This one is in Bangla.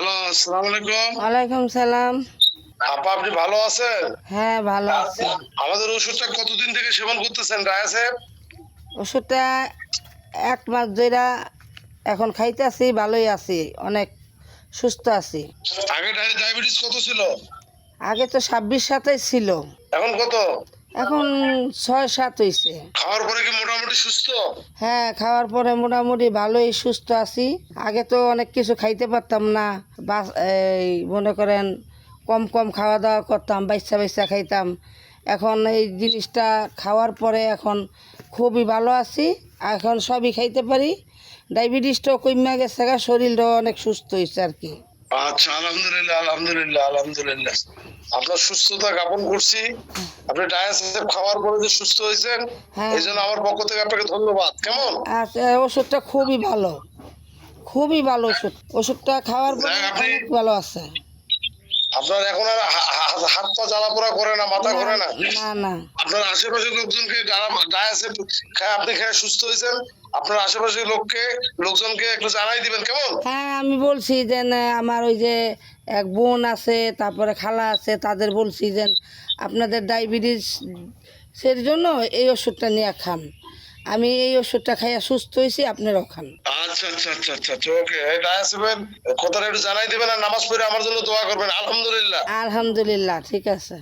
হ্যালো, আসসালামু আলাইকুম। ওয়ালাইকুম সালাম। আপা, আপনি ভালো আছেন? হ্যাঁ, ভালো আছি। আমাদের ওষুধটা কতদিন থেকে সেবন করতেছেন রায়া সাহেব? ওষুধটা ১ মাস ধইরা এখন খাইতেছি, ভালোই আছি, অনেক সুস্থ আছি। আগে ডায়াবেটিস কত ছিল? আগে তো ২৬-২৭ ছিল, এখন কত? এখন ৬-৭ হইছে। খাওয়ার পরে কি মোটামুটি সুস্থ? হ্যাঁ, খাওয়ার পরে মোটামুটি ভালোই সুস্থ আছি। আগে তো অনেক কিছু খাইতে পারতাম না, এই মনে করেন কম কম খাওয়া দাওয়া করতাম, বাইচ্চা বাইচ্চা খাইতাম। এখন এই জিনিসটা খাওয়ার পরে এখন খুবই ভালো আছি, এখন সবই খাইতে পারি। ডায়াবেটিসটাও কমে গেছে, শরীরটাও অনেক সুস্থ হয়েছে আর কি। আচ্ছা, আলহামদুলিল্লাহ, আলহামদুলিল্লাহ, আলহামদুলিল্লাহ। আপনার সুস্থতা জ্ঞাপন করছি। আপনি ডায়া সাহেব খাওয়ার পরে যে সুস্থ হয়েছেন, হ্যাঁ। এই জন্য আমার পক্ষ থেকে আপনাকে ধন্যবাদ। কেমন? আচ্ছা, ওষুধটা খুবই ভালো, খুবই ভালো ওষুধ। ওষুধটা খাওয়ার পরে যাক, আপনি অনেক ভালো আছে। আপনার এখন আর হাত পা জ্বালা পোড়া করে না, মাথা ঘোরে না? না না। আপনার আশেপাশের লোকজনকে ডায়াসেপ খায় আপনি খেয়ে সুস্থ হয়েছেন, আপনার আশেপাশের লোকজনকে একটু জানাই দিবেন। কেমন? হ্যাঁ, আমি বলছি যে না, আমার ওই যে এক বোন আছে, তারপরে খালা আছে, তাদের বলছি যে আপনাদের ডায়াবেটিসের জন্য এই ওষুধটা নিয়ে খান। আমি এই ওষুধটা খাইয়া সুস্থ হয়েছি, আপনারাও খান। আচ্ছা, আচ্ছা, আচ্ছা, আচ্ছা, আচ্ছা, ওকে। এই ডায়াসেপের কথাটা একটু জানাই দিবেন আর নামাজ পড়ে আমার জন্য দোয়া করবেন। আলহামদুলিল্লাহ। আলহামদুলিল্লাহ, ঠিক আছে।